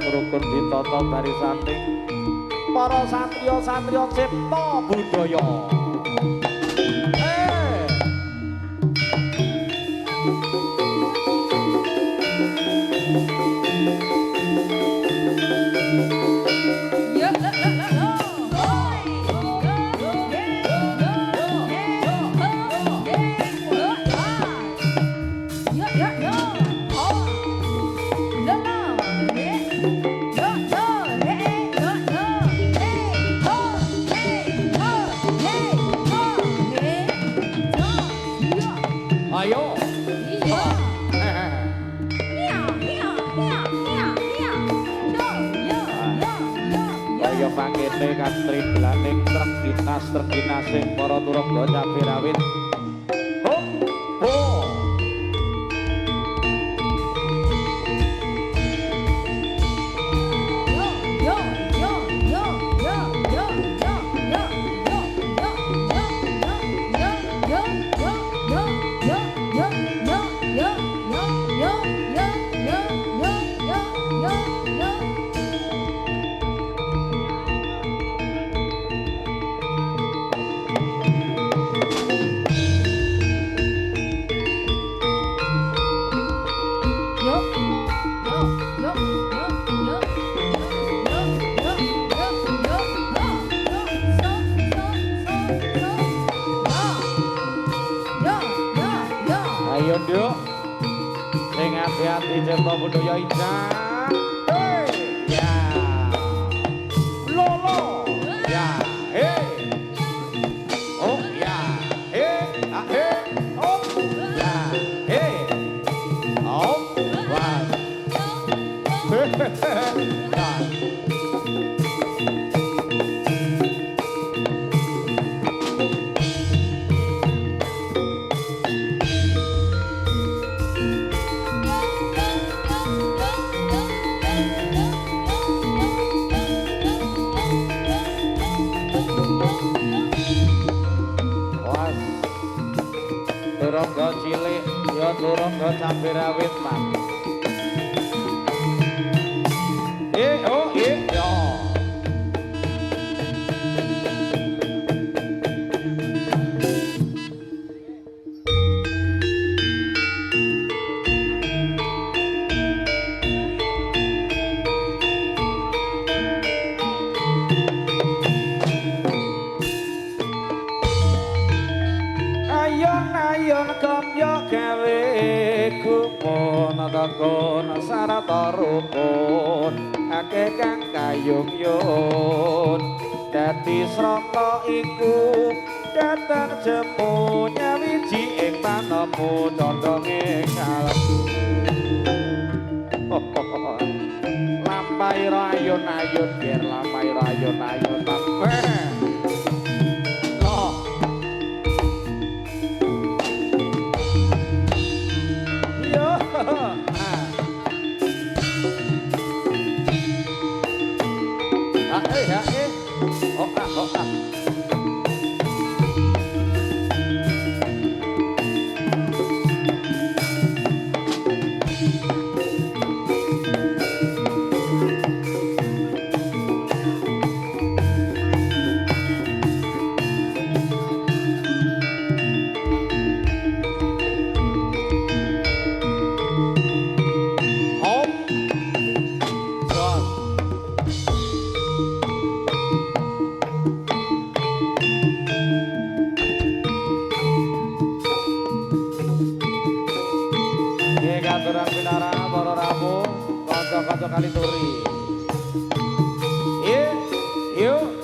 ing rukun ditata barisaning para satriya-satriya cipta budaya. Ayo. Iya. Kaya pangkene kantri blaning trek-ginas para turangga cabe rawit. Hop. Ho. Ayo nduk sing ati-ati cipta budaya indah. Ya. Lolo. Ya. Oh ya. Oh ya. Oh. Wah. Turangga cilik ya turangga cabe rawit Mas. Oh ya. Ayon kapya gawe gumun takon sarata rukun akeh kang kayung-yung dadi srata iku dateng jemu nyawiji ing panemu condonge kalbu lampahe ayun-ayun ger lampahe ayun-ayun Katurang pinara para ramu kanca-kanca kali turi. Yuk.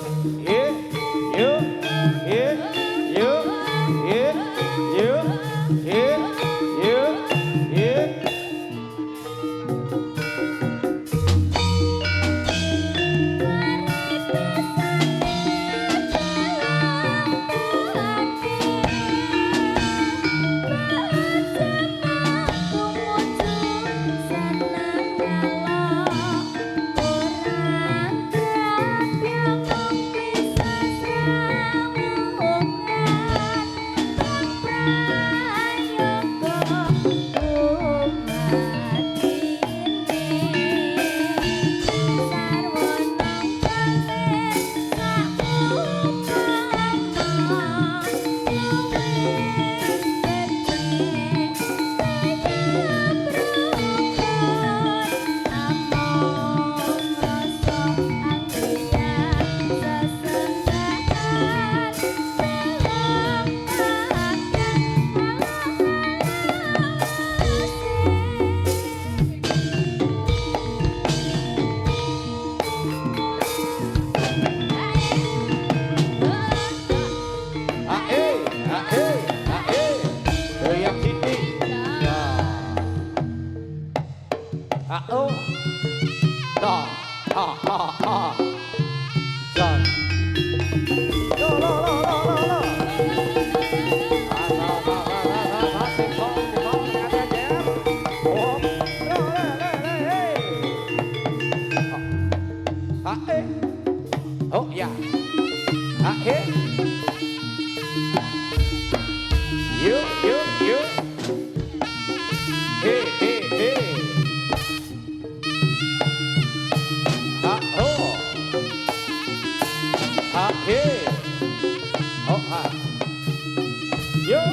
Oh ya. Yuk. Hey. Oh. Hey. Oh ha. Yuk.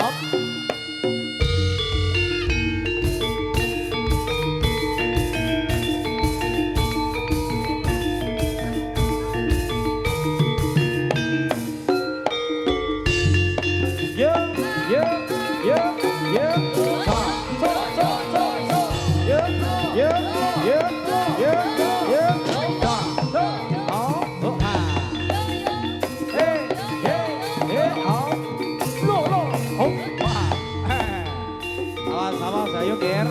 Up. Awas, ayo ger.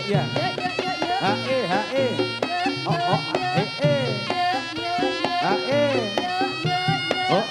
Ya. Hae. Oh. Hae. Oh.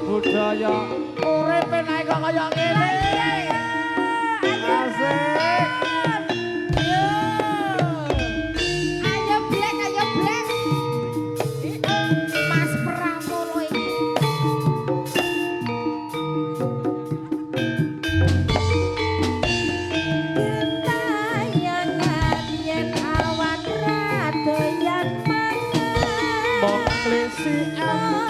Budaya urip nek kok kaya ngene. Asik. Ayo blek. Mas Pramolo iki. Tayangan yen awan radoyan mangan. Mok klisian.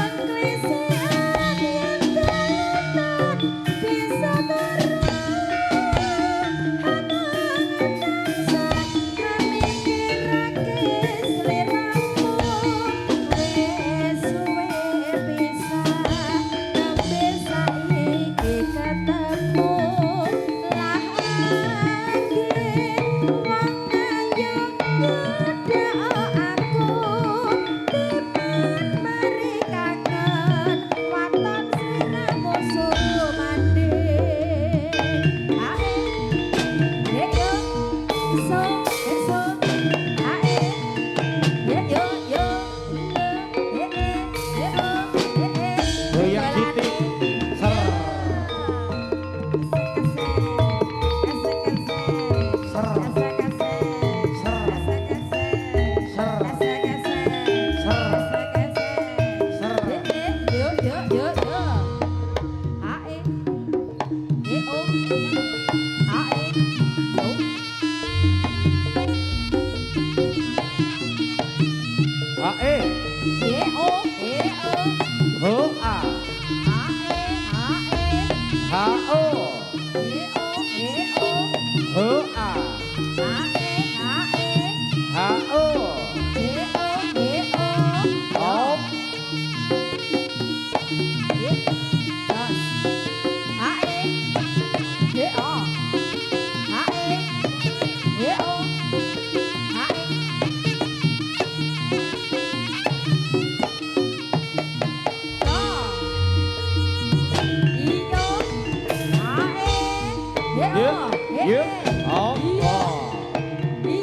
Yuk, apa?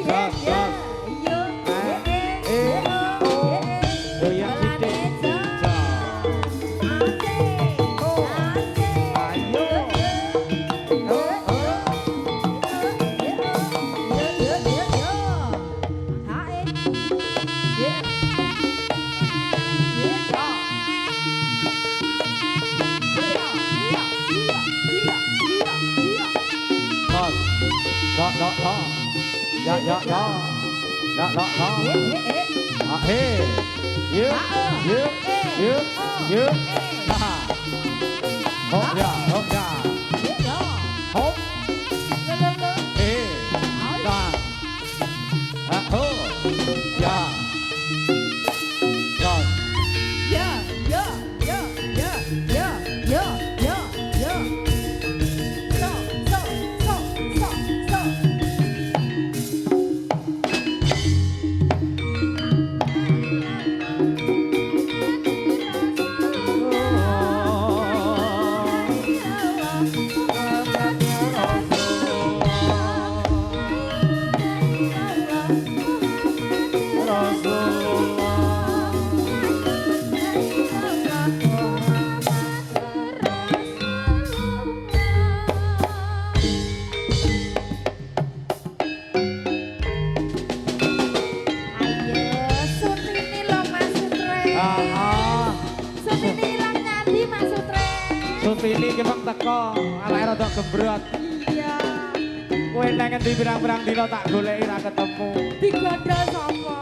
Sos, sos. Goyang sithik. Đó. Dạ. Đó. Hê. Dứt. Hốt ra. Hốt. Ê. Ra. Hô. Dạ. Rồi. Sutini ki wong teko, awake rada gembrot. Iya. Kowe nang endi pirang-pirang dina tak goleki ra ketemu. Digodho sapa?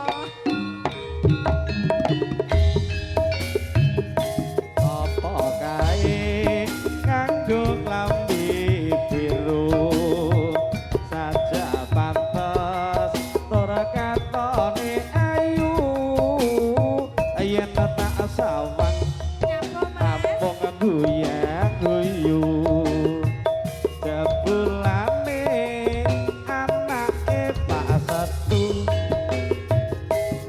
Apa kae nganggo klambi biru saja pantes tur katone ayu yen tak sawang Nyapa Mas? apung guyu jebulane anake Pak Setu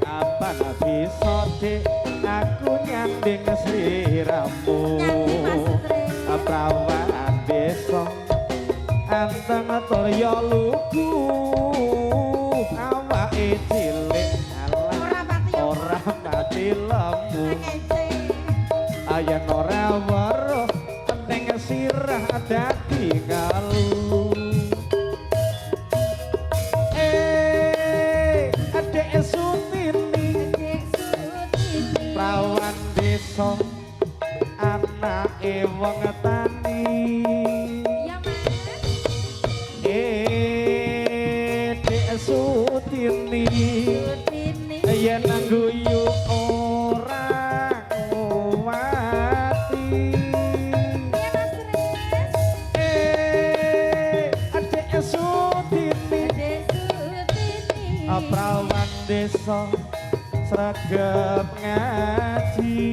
kapan bisa dik aku nyanding sliramu prawan desa anteng tur ya lugu awake cilik ora pati lemu ayen ora weruh penting sirah dadi ngalu adek Sutini prawan desa anake wong tani Iya Mas. Dek Sutini yen guyu ora kuwati adek Sutini prawan desa sregep ngaji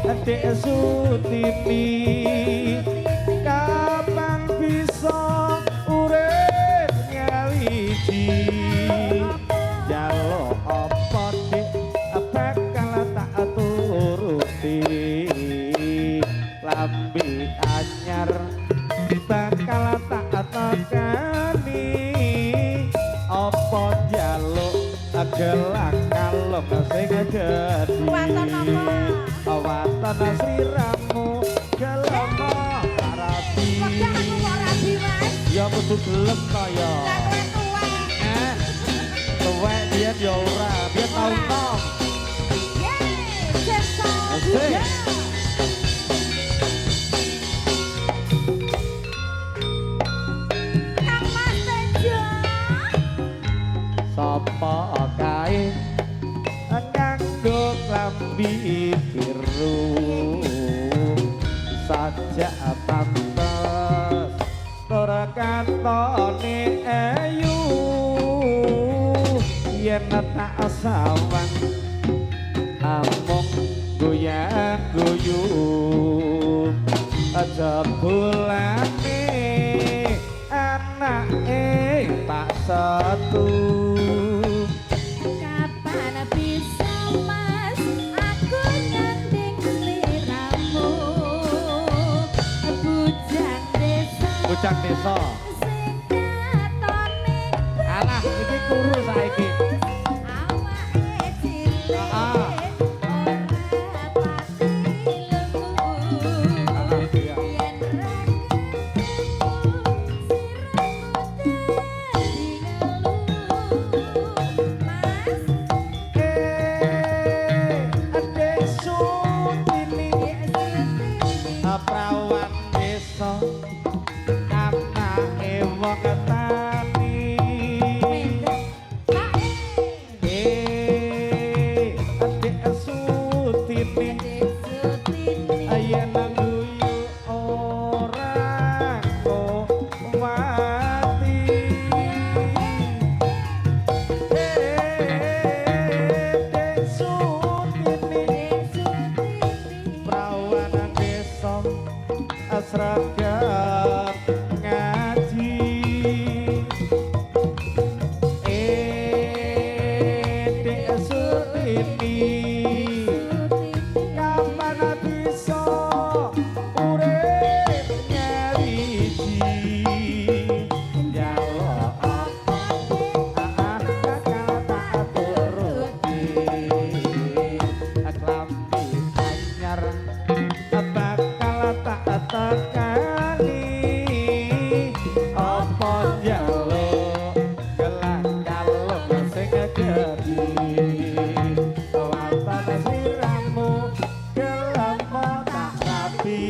adek Sutini kapan bisa urip nyawiji jaluk apa dik bakal tak turuti lambi anyar bakal tak tekani apa jaluk gelang kalem sing gedhi waton sliramu gelem rabi ya kudu gelem kaya tuwek biyen ya ora biyen tau nom sapa kae nganggo klambi biru sajak pantes tur katone ayu yen tak sawang amung goyang guyu aja bulane anake Pak Setu Kapan bisa Mas aku nyanding sliramu bocah desa. Sing katone Alah, iki kuru saiki. awake cilik Ah. ora pati lemu. iya. Yen ra ketemu siramu dadi ngeluh. Mas Adek Sutini prawan desa anake wong tani. Adek Sutini ayen guyu ora kok mati. Adek Sutini prawan desa asragat ngaji. Dek Sutini kapan bisa urip nyawiji. Ya Allah, kakak tak turuti. Klambi anyar bakal tak tekani. Apa njaluk gelang kalung sing gedi. Wonten siramu gelem tak rapi.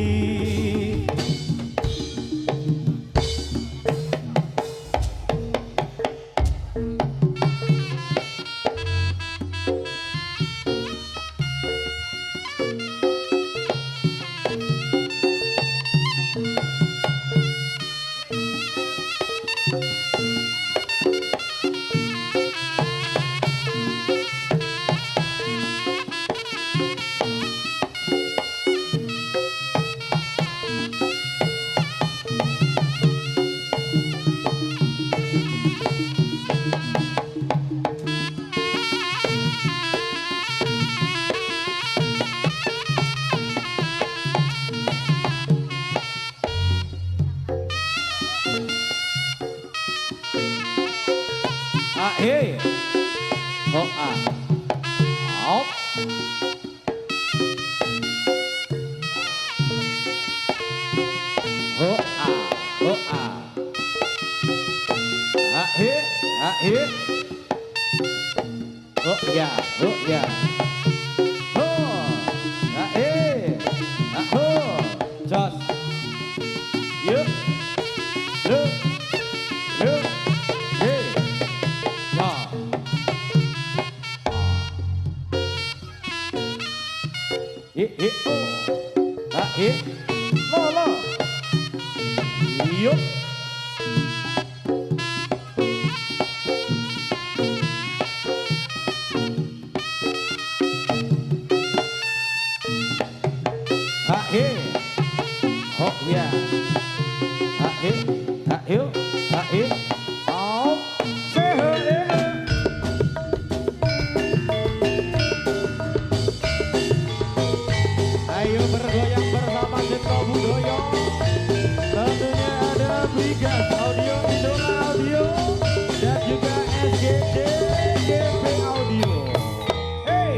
Hey, oh op, oh he, oh ya, just, yuk, look, hey, ya. Lo, yuk. Oh ya, oh, ayo bergoyang bersama Cipta Budaya. Tentunya ada Brigas Audio, Idola Audio, dan juga SGD GP Audio. Hey,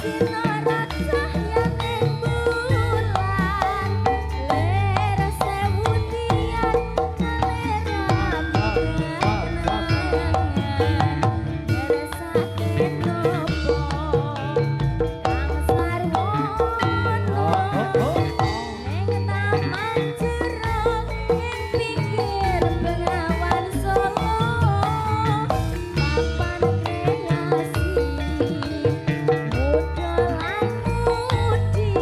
sinorat cahyaning bulan lir sewu tian Ngersake nopo kang sarwono ning taman jero ing pinggir Bengawan Solo papan kreasi muda lan mudi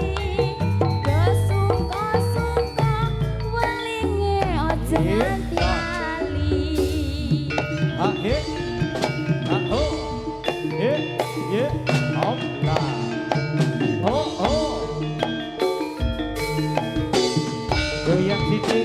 do sungka-sungka welinge aja nganti lali He, ho, ye, hop, lah. Ho, ho. Goyang Siti.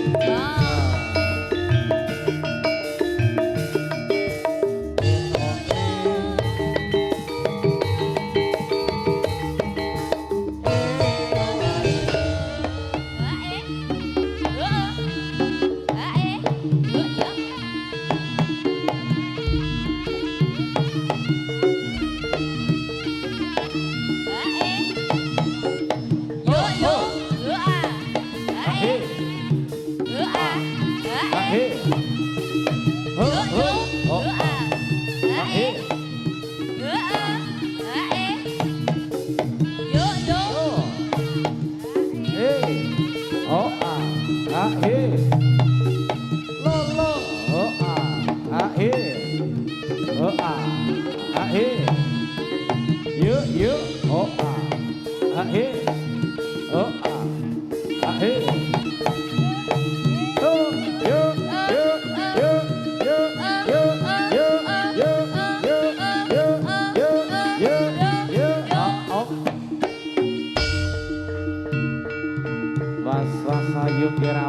He, ho, ho, ho. He, ho. He, ho, he. Lo, lo, ho, he. Ho, he. Yo, yo, ho, he. Ho, he. Was was sayuk kira